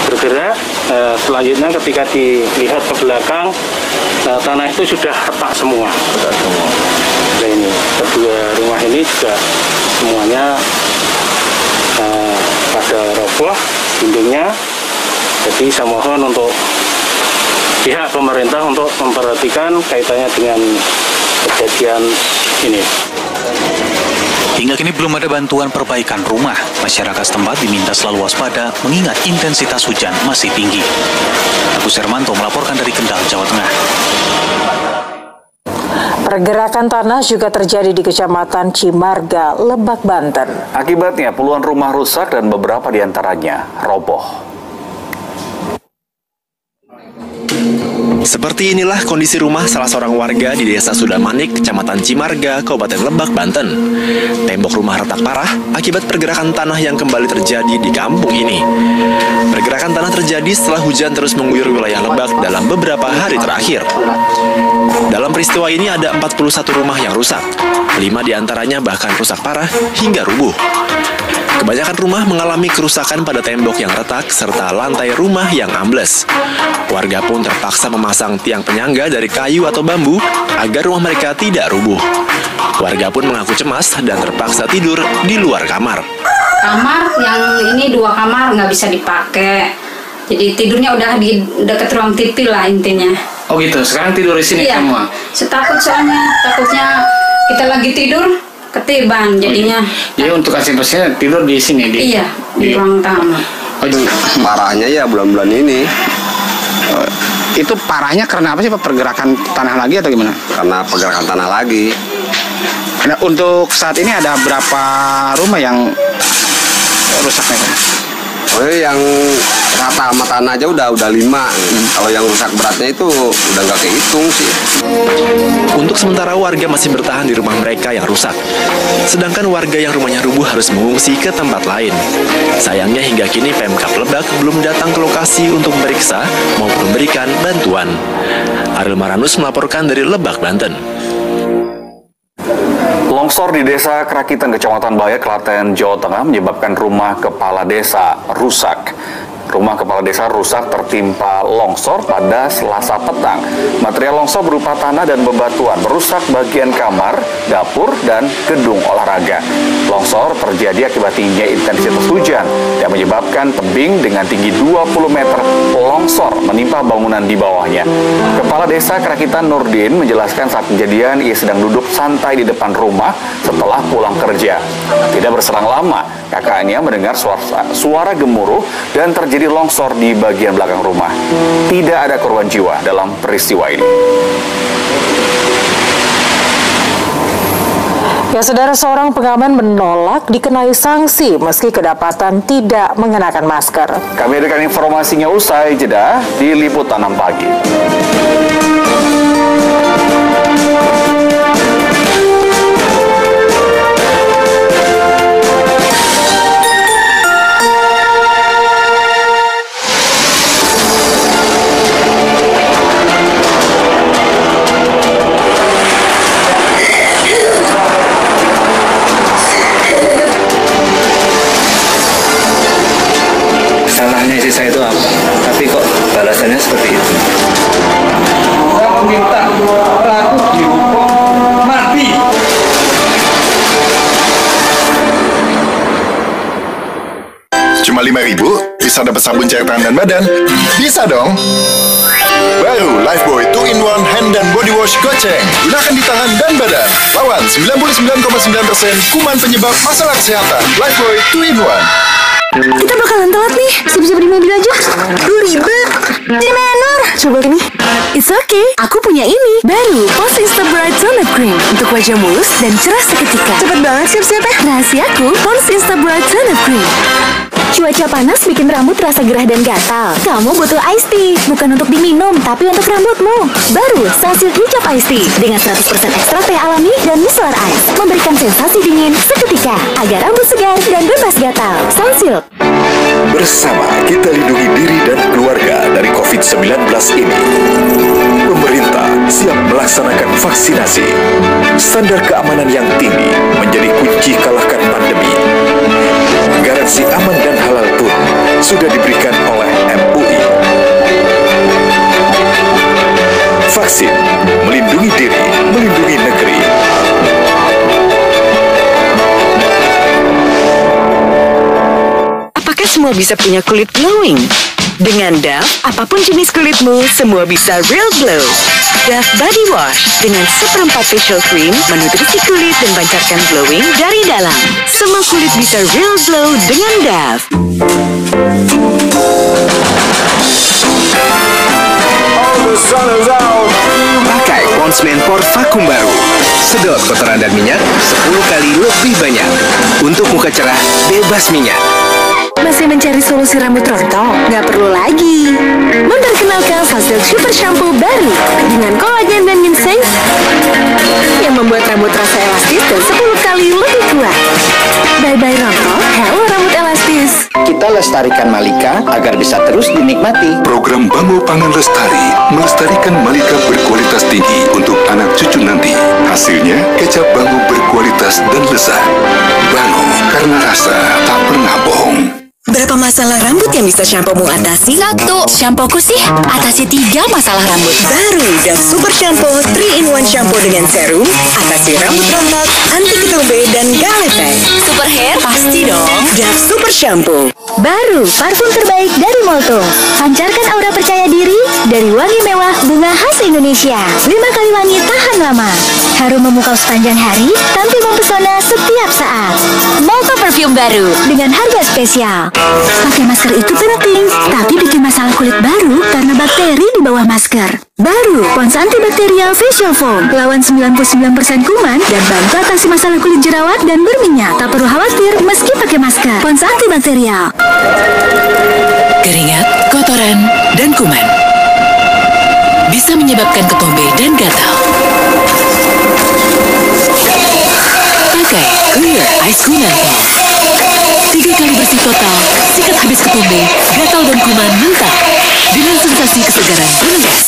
bergerak. Selanjutnya ketika dilihat ke belakang, tanah itu sudah retak semua. Nah, ini kedua rumah ini juga semuanya pada roboh dindingnya. Jadi saya mohon untuk pihak pemerintah untuk memperhatikan kaitannya dengan kejadian ini. Hingga kini belum ada bantuan perbaikan rumah. Masyarakat setempat diminta selalu waspada mengingat intensitas hujan masih tinggi. Agus Hermanto melaporkan dari Kendal, Jawa Tengah. Pergerakan tanah juga terjadi di Kecamatan Cimarga, Lebak, Banten. Akibatnya puluhan rumah rusak dan beberapa diantaranya roboh. Seperti inilah kondisi rumah salah seorang warga di Desa Sudamanik, Kecamatan Cimarga, Kabupaten Lebak, Banten. Tembok rumah retak parah akibat pergerakan tanah yang kembali terjadi di kampung ini. Pergerakan tanah terjadi setelah hujan terus mengguyur wilayah Lebak dalam beberapa hari terakhir. Dalam peristiwa ini ada 41 rumah yang rusak. 5 diantaranya bahkan rusak parah hingga rubuh. Kebanyakan rumah mengalami kerusakan pada tembok yang retak serta lantai rumah yang ambles. Warga pun terpaksa memasang tiang penyangga dari kayu atau bambu agar rumah mereka tidak rubuh. Warga pun mengaku cemas dan terpaksa tidur di luar kamar. Kamar yang ini 2 kamar nggak bisa dipakai. Jadi tidurnya udah di dekat ruang TV lah intinya. Oh gitu, sekarang tidur di sini semua? Setakut soalnya, takutnya kita lagi tidur ketiban jadinya. Jadi untuk antisipasinya tidur di sini? Iya, di ruang tamu. Parahnya ya bulan-bulan ini. Itu parahnya karena apa sih Pak? Pergerakan tanah lagi atau gimana? Karena pergerakan tanah lagi. Nah, untuk saat ini ada berapa rumah yang rusaknya? Oh, yang rata sama tanah aja udah 5. Kalau yang rusak beratnya itu udah nggak kehitung sih. Untuk sementara warga masih bertahan di rumah mereka yang rusak. Sedangkan warga yang rumahnya rubuh harus mengungsi ke tempat lain. Sayangnya hingga kini Pemkab Lebak belum datang ke lokasi untuk memeriksa maupun memberikan bantuan. Ariel Maranus melaporkan dari Lebak, Banten. Longsor di Desa Kerakitan, Kecamatan Bayat, Klaten, Jawa Tengah menyebabkan rumah kepala desa rusak. Rumah kepala desa rusak tertimpa longsor pada Selasa petang. Material longsor berupa tanah dan bebatuan merusak bagian kamar, dapur, dan gedung olahraga. Longsor terjadi akibat tingginya intensitas hujan yang menyebabkan tebing dengan tinggi 20 meter longsor menimpa bangunan di bawahnya. Kepala Desa Kerakitan Nurdin menjelaskan saat kejadian ia sedang duduk santai di depan rumah setelah pulang kerja. Tidak berselang lama, kakaknya mendengar suara gemuruh dan terjadi longsor di bagian belakang rumah. Tidak ada korban jiwa dalam peristiwa ini. Ya, saudara, seorang pengamen menolak dikenai sanksi meski kedapatan tidak mengenakan masker. Kami hadirkan informasinya usai jeda di Liputan 6 Pagi. Salahnya istri saya itu apa? Tapi kok balasannya seperti itu? Saya meminta pelaku dihukum mati. Cuma 5.000 bisa dapat sabun cair tangan dan badan? Bisa dong! Baru Lifebuoy 2-in-1 Hand dan Body Wash Goceng. Gunakan di tangan dan badan. Lawan 99,9% kuman penyebab masalah kesehatan. Lifebuoy 2-in-1. Kita bakalan telat nih. Siap-siap di mobil aja. Ribet. Jadi menor. Coba ini. It's okay. Aku punya ini. Baru Pond's Insta Bright Tone Up Cream untuk wajah mulus dan cerah seketika. Cepet banget siap-siap ya. Rahasiaku Pond's Insta Bright Tone Up Cream. Cuaca panas bikin rambut terasa gerah dan gatal. Kamu butuh iced tea, bukan untuk diminum, tapi untuk rambutmu. Baru Sunsilk Hijab Iced Tea dengan 100% ekstrak teh alami dan micellar ice, memberikan sensasi dingin seketika agar rambut segar dan bebas gatal. Sunsilk. Bersama kita lindungi diri dan keluarga dari COVID-19 ini. Pemerintah siap melaksanakan vaksinasi. Standar keamanan yang tinggi menjadi kunci kalahkan pandemi. Garansi aman dan halal pun sudah diberikan oleh MUI. Vaksin melindungi diri, melindungi negeri. Apakah semua bisa punya kulit glowing? Dengan Dove, apapun jenis kulitmu, semua bisa real glow. Dove Body Wash dengan seperempat facial cream menutrisi kulit dan pancarkan glowing dari dalam. Semua kulit bisa real glow dengan Dove. Pakai Pond's Menpor vakum baru. Sedot kotoran dan minyak 10 kali lebih banyak. Untuk muka cerah, bebas minyak. Masih mencari solusi rambut rontok? Nggak perlu lagi. Memperkenalkan Fossil Super Shampoo baru dengan kolagen dan ginseng yang membuat rambut terasa elastis dan 10 kali lebih kuat. Bye-bye rontok, hello rambut elastis. Kita lestarikan Malika agar bisa terus dinikmati. Program Bango Pangan Lestari melestarikan Malika berkualitas tinggi untuk anak cucu nanti. Hasilnya, kecap Bango berkualitas dan lezat. Bango, karena rasa tak pernah bohong. Berapa masalah rambut yang bisa shampoo-mu atasi? 1. Shampooku sih atasi 3 masalah rambut. Baru Dove Super Shampoo 3-in-1 shampoo dengan serum, atasi rambut rontok, anti ketombe dan galefek. Super hair pasti dong. Dove Super Shampoo. Baru parfum terbaik dari Molto. Pancarkan aura percaya diri dari wangi mewah bunga khas Indonesia. 5 kali wangi tahan lama. Harum memukau sepanjang hari, tampil mempesona setiap saat. Molto perfume baru dengan harga spesial. Pakai masker itu penting, tapi bikin masalah kulit baru karena bakteri di bawah masker. Baru Pond's Antibakterial Facial Foam, lawan 99% kuman dan bantu atasi masalah kulit jerawat dan berminyak. Tak perlu khawatir meski pakai masker. Pond's Antibakterial. Keringat, kotoran, dan kuman bisa menyebabkan ketombe dan gatal. Pakai Clear Ice Kuman Pol. 3 kali bersih total, sikat habis ketombe, gatal dan kuman mentah dengan sensasi kesegaran bernegas.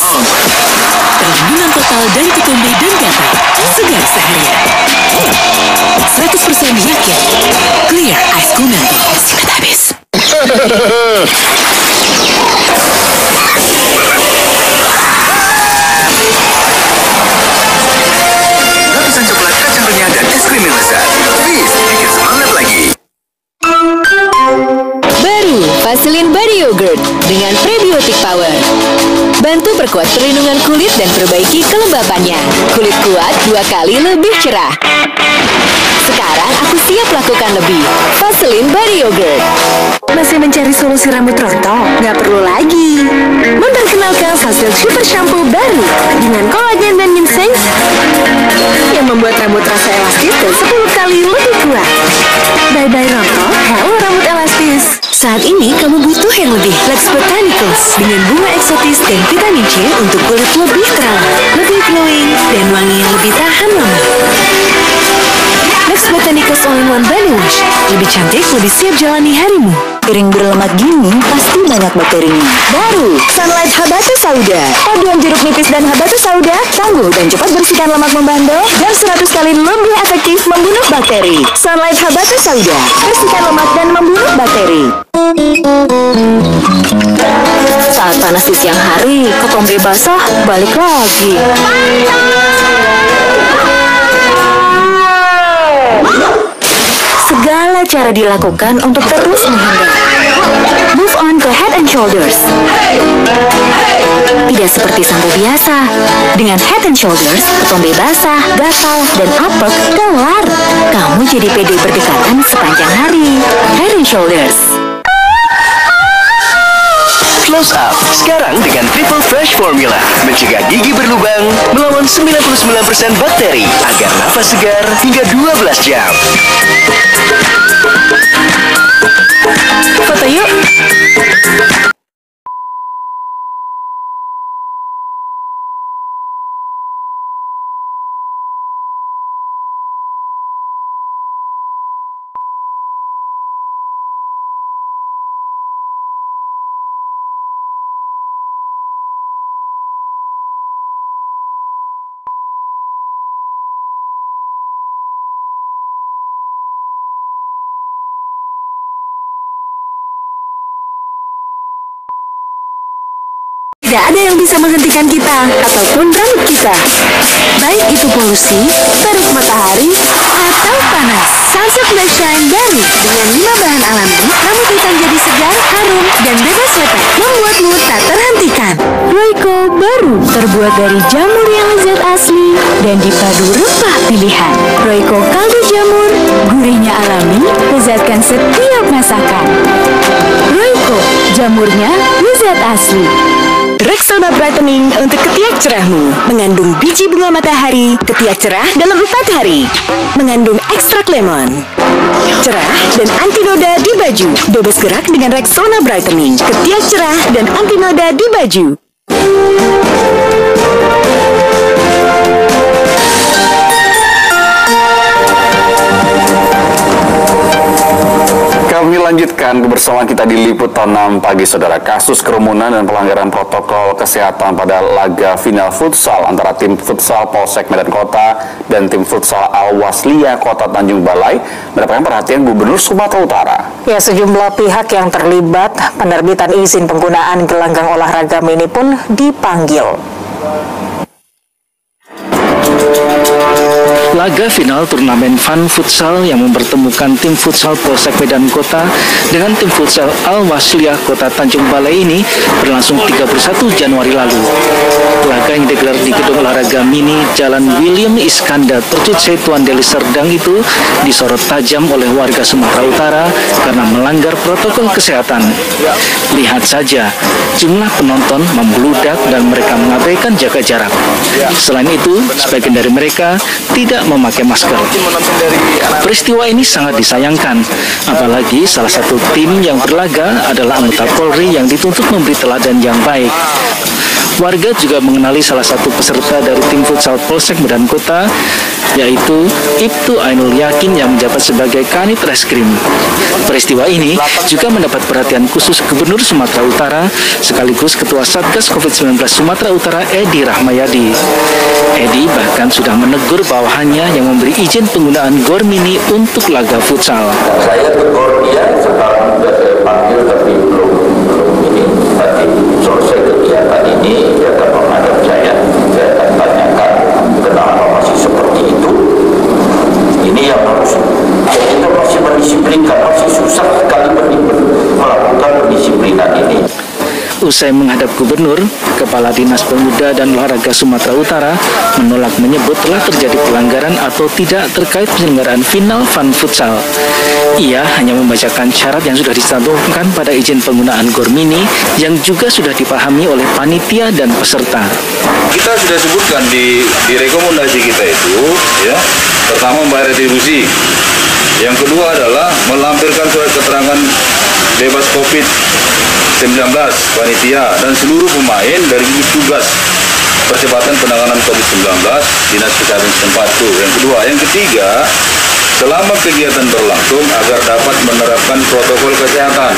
Perlindungan total dari ketombe dan gatal, segar seharian. 100% yakin. Clear Ice Kuman Pol, sikat habis. Lapisan coklat, kacang renyah, dan es krim yang lezat. Please, bikin semangat lagi. Baru Vaseline Body Yogurt dengan Prebiotic Power. Bantu perkuat perlindungan kulit dan perbaiki kelembapannya. Kulit kuat 2 kali lebih cerah. Sekarang aku siap lakukan lebih. Vaseline Body Yogurt. Masih mencari solusi rambut rontok? Nggak perlu lagi. Memperkenalkan Fossil Super Shampoo baru dengan kolagen dan ginseng yang membuat rambut terasa elastis dan 10 kali lebih kuat. Bye-bye rontok, hello rambut elastis. Saat ini kamu butuh yang lebih. Lex Botanicals dengan bunga eksotis dan vitamin C untuk kulit lebih terawat, lebih glowing, dan wangi yang lebih tahan lama. Lex Botanicals All-in-One Body Wash. Lebih cantik, lebih siap jalani harimu. Piring berlemak gini pasti banyak bakterinya. Baru Sunlight Habatus Sauda. Paduan jeruk nipis dan habatus sauda tangguh dan cepat bersihkan lemak membandel dan 100 kali lebih efektif membunuh bakteri. Sunlight Habatus Sauda. Bersihkan lemak dan membunuh bakteri. Saat panas di siang hari, ketombe basah balik lagi. Segala cara dilakukan untuk terus menghindar. Move on ke Head and Shoulders. Tidak seperti sampo biasa. Dengan Head and Shoulders, ketombe basah, gatal, dan apek kelar. Kamu jadi pede berdekatan sepanjang hari. Head and Shoulders. Close Up sekarang dengan Triple Fresh Formula, mencegah gigi berlubang, melawan 99% bakteri agar nafas segar hingga 12 jam. Foto yuk. Tidak ada yang bisa menghentikan kita ataupun rambut kita. Baik itu polusi, terik matahari, atau panas. Sunsilk Black Shine baru dengan 5 bahan alami, rambut hitam jadi segar, harum, dan bebas lepek, membuatmu tak terhentikan. Royco baru terbuat dari jamur yang lezat asli dan dipadu rempah pilihan. Royco kaldu jamur, gurihnya alami, lezatkan setiap masakan. Royco, jamurnya lezat asli. Rexona Brightening untuk ketiak cerahmu. Mengandung biji bunga matahari, ketiak cerah dalam 4 hari. Mengandung ekstrak lemon. Cerah dan anti noda di baju. Bebas gerak dengan Rexona Brightening. Ketiak cerah dan anti noda di baju. Kami lanjutkan kebersamaan kita di Liputan 6 Pagi, Saudara. Kasus kerumunan dan pelanggaran protokol kesehatan pada laga final futsal antara tim futsal Polsek Medan Kota dan tim futsal Al-Wasliyah Kota Tanjung Balai mendapatkan perhatian Gubernur Sumatera Utara. Ya, sejumlah pihak yang terlibat penerbitan izin penggunaan gelanggang olahraga mini pun dipanggil. Laga final turnamen Fun Futsal yang mempertemukan tim futsal Polsek Medan Kota dengan tim futsal Al-Wasliyah Kota Tanjung Balai ini berlangsung 31 Januari lalu. Laga yang digelar di Gedung Olahraga Mini Jalan William Iskandar, Percut Setuan Deli Serdang itu disorot tajam oleh warga Sumatera Utara karena melanggar protokol kesehatan. Lihat saja, jumlah penonton membludak dan mereka mengabaikan jaga jarak. Selain itu, sebagian dari mereka tidak memakai masker. Peristiwa ini sangat disayangkan, apalagi salah satu tim yang berlaga adalah anggota Polri yang dituntut memberi teladan yang baik. Warga juga mengenali salah satu peserta dari tim futsal Polsek Medan Kota, yaitu Ibtu Ainul Yakin yang menjabat sebagai Kanit Reskrim. Peristiwa ini juga mendapat perhatian khusus Gubernur Sumatera Utara sekaligus Ketua Satgas COVID-19 Sumatera Utara Edi Rahmayadi. Edi bahkan sudah menegur bawahannya yang memberi izin penggunaan GOR Mini untuk laga futsal. Saya tegur dia sekarang sudah saya panggil tapi belum ini tadi selesai kegiatan ini dia akan menghadap saya akan tanyakan kenapa masih seperti itu. Ini yang harus kita masih mendisiplinkan, masih susah sekali melakukan pendisiplinan ini. Usai menghadap Gubernur, Kepala Dinas Pemuda dan Olahraga Sumatera Utara menolak menyebut telah terjadi pelanggaran atau tidak terkait penyelenggaraan final Fun Futsal. Ia hanya membacakan syarat yang sudah dicantumkan pada izin penggunaan GOR Mini yang juga sudah dipahami oleh panitia dan peserta. Kita sudah sebutkan di rekomendasi kita itu, ya, pertama membayar retribusi, yang kedua adalah melampirkan surat keterangan bebas COVID-19 panitia dan seluruh pemain dari gugus tugas percepatan penanganan COVID-19 Dinas Kesehatan setempat itu. Yang kedua, yang ketiga, selama kegiatan berlangsung agar dapat menerapkan protokol kesehatan,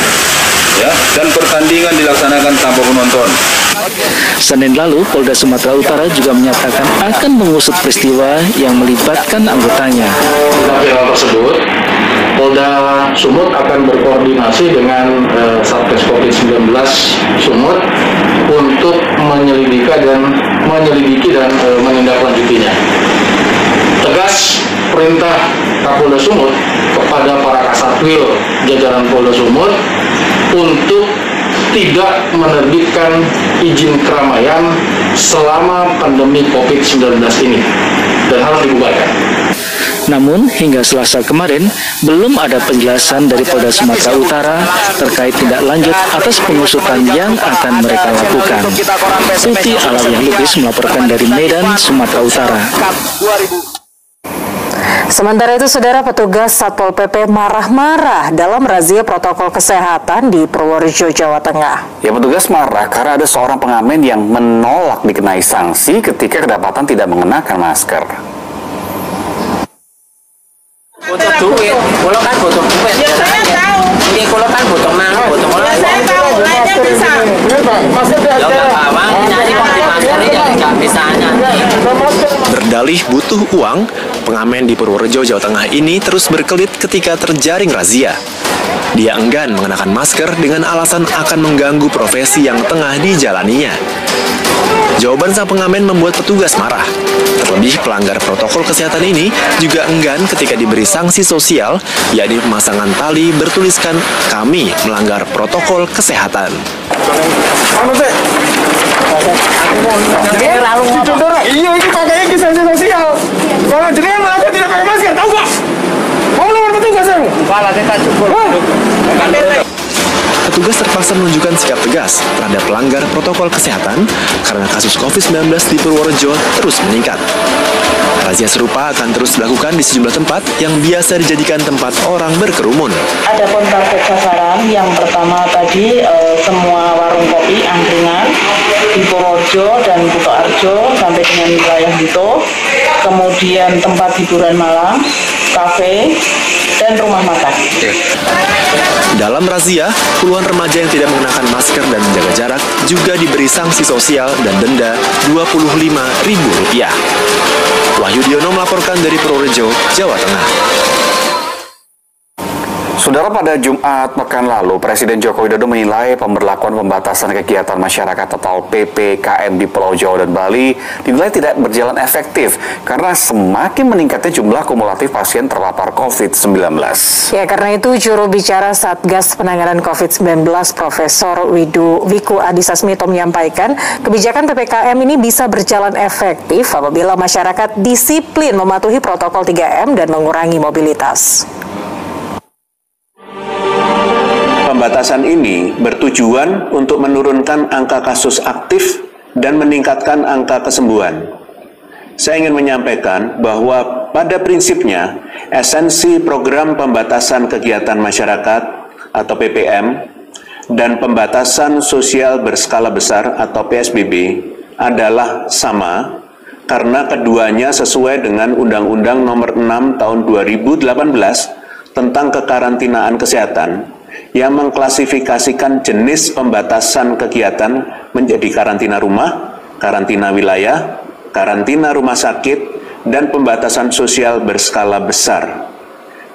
ya, dan pertandingan dilaksanakan tanpa penonton. Senin lalu, Polda Sumatera Utara juga menyatakan akan mengusut peristiwa yang melibatkan anggotanya. Dalam tersebut, Polda Sumut akan berkoordinasi dengan Satgas COVID-19 Sumut untuk menyelidiki dan menindaklanjutinya. Tegas perintah Kapolda Sumut kepada para Kasatwil jajaran Polda Sumut untuk tidak menerbitkan izin keramaian selama pandemi COVID-19 ini dan harus dibubarkan. Namun, hingga Selasa kemarin, belum ada penjelasan dari Polda Sumatera Utara terkait tindak lanjut atas pengusutan yang akan mereka lakukan. Tuti Alawiyah Lubis melaporkan dari Medan, Sumatera Utara. Sementara itu, Saudara, petugas Satpol PP marah-marah dalam razia protokol kesehatan di Purworejo, Jawa Tengah. Ya, petugas marah karena ada seorang pengamen yang menolak dikenai sanksi ketika kedapatan tidak mengenakan masker. Butuh duit, kalau kan butuh duit. Ya saya tahu. Ini kalau kan butuh mang, butuh mang. Ya saya tahu, aja bisa. Ya udah bawang, nyari masker ini nggak bisa nyari. Berdalih butuh uang, pengamen di Purworejo, Jawa Tengah ini terus berkelit ketika terjaring razia. Dia enggan mengenakan masker dengan alasan akan mengganggu profesi yang tengah dijalaninya. Jawaban sang pengamen membuat petugas marah. Terlebih pelanggar protokol kesehatan ini juga enggan ketika diberi sanksi sosial, yakni pemasangan tali bertuliskan "Kami melanggar protokol kesehatan". Iya, ini pakainya ke sanksi sosial. Kalau jenengan melanggar tidak pakai masker, tahu nggak? Mau lawan petugas aku? Kepala kita cukup. Petugas terpaksa menunjukkan sikap tegas terhadap pelanggar protokol kesehatan karena kasus COVID-19 di Purworejo terus meningkat. Razia serupa akan terus dilakukan di sejumlah tempat yang biasa dijadikan tempat orang berkerumun. Adapun target sasaran yang pertama tadi semua warung kopi angkringan di Purworejo dan Kutoarjo sampai dengan wilayah Buto, kemudian tempat hiburan malam, kafe, dan rumah makan. Dalam razia, puluhan remaja yang tidak mengenakan masker dan menjaga jarak juga diberi sanksi sosial dan denda Rp25.000. Wahyu Diono melaporkan dari Purworejo, Jawa Tengah. Saudara, pada Jumat pekan lalu, Presiden Joko Widodo menilai pemberlakuan pembatasan kegiatan masyarakat atau PPKM di Pulau Jawa dan Bali dinilai tidak berjalan efektif karena semakin meningkatnya jumlah kumulatif pasien terpapar COVID-19. Ya, karena itu juru bicara Satgas Penanganan COVID-19 Profesor Wiku Adhisa Smito menyampaikan kebijakan PPKM ini bisa berjalan efektif apabila masyarakat disiplin mematuhi protokol 3M dan mengurangi mobilitas. Pembatasan ini bertujuan untuk menurunkan angka kasus aktif dan meningkatkan angka kesembuhan. Saya ingin menyampaikan bahwa pada prinsipnya esensi program pembatasan kegiatan masyarakat atau PPM dan pembatasan sosial berskala besar atau PSBB adalah sama karena keduanya sesuai dengan Undang-Undang Nomor 6 Tahun 2018 tentang kekarantinaan kesehatan yang mengklasifikasikan jenis pembatasan kegiatan menjadi karantina rumah, karantina wilayah, karantina rumah sakit, dan pembatasan sosial berskala besar.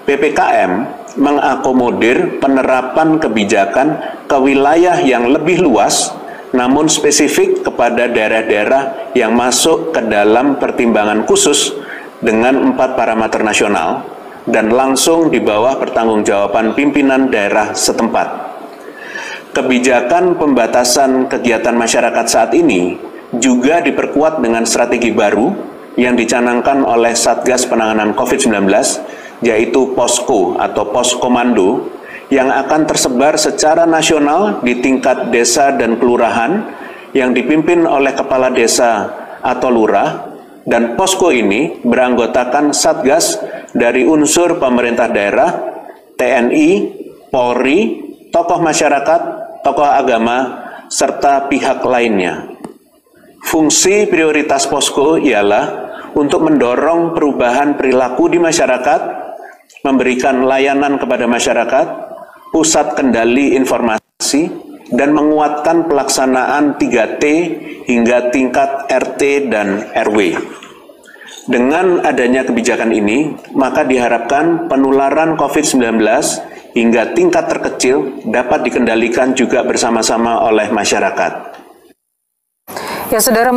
PPKM mengakomodir penerapan kebijakan ke wilayah yang lebih luas, namun spesifik kepada daerah-daerah yang masuk ke dalam pertimbangan khusus dengan 4 parameter nasional, dan langsung di bawah pertanggungjawaban pimpinan daerah setempat. Kebijakan pembatasan kegiatan masyarakat saat ini juga diperkuat dengan strategi baru yang dicanangkan oleh Satgas Penanganan COVID-19, yaitu Posko atau Pos Komando, yang akan tersebar secara nasional di tingkat desa dan kelurahan yang dipimpin oleh kepala desa atau lurah, dan posko ini beranggotakan Satgas dari unsur pemerintah daerah, TNI, Polri, tokoh masyarakat, tokoh agama, serta pihak lainnya. Fungsi prioritas posko ialah untuk mendorong perubahan perilaku di masyarakat, memberikan layanan kepada masyarakat, pusat kendali informasi, dan menguatkan pelaksanaan 3T hingga tingkat RT dan RW. Dengan adanya kebijakan ini, maka diharapkan penularan COVID-19 hingga tingkat terkecil dapat dikendalikan juga bersama-sama oleh masyarakat. Ya, Saudara.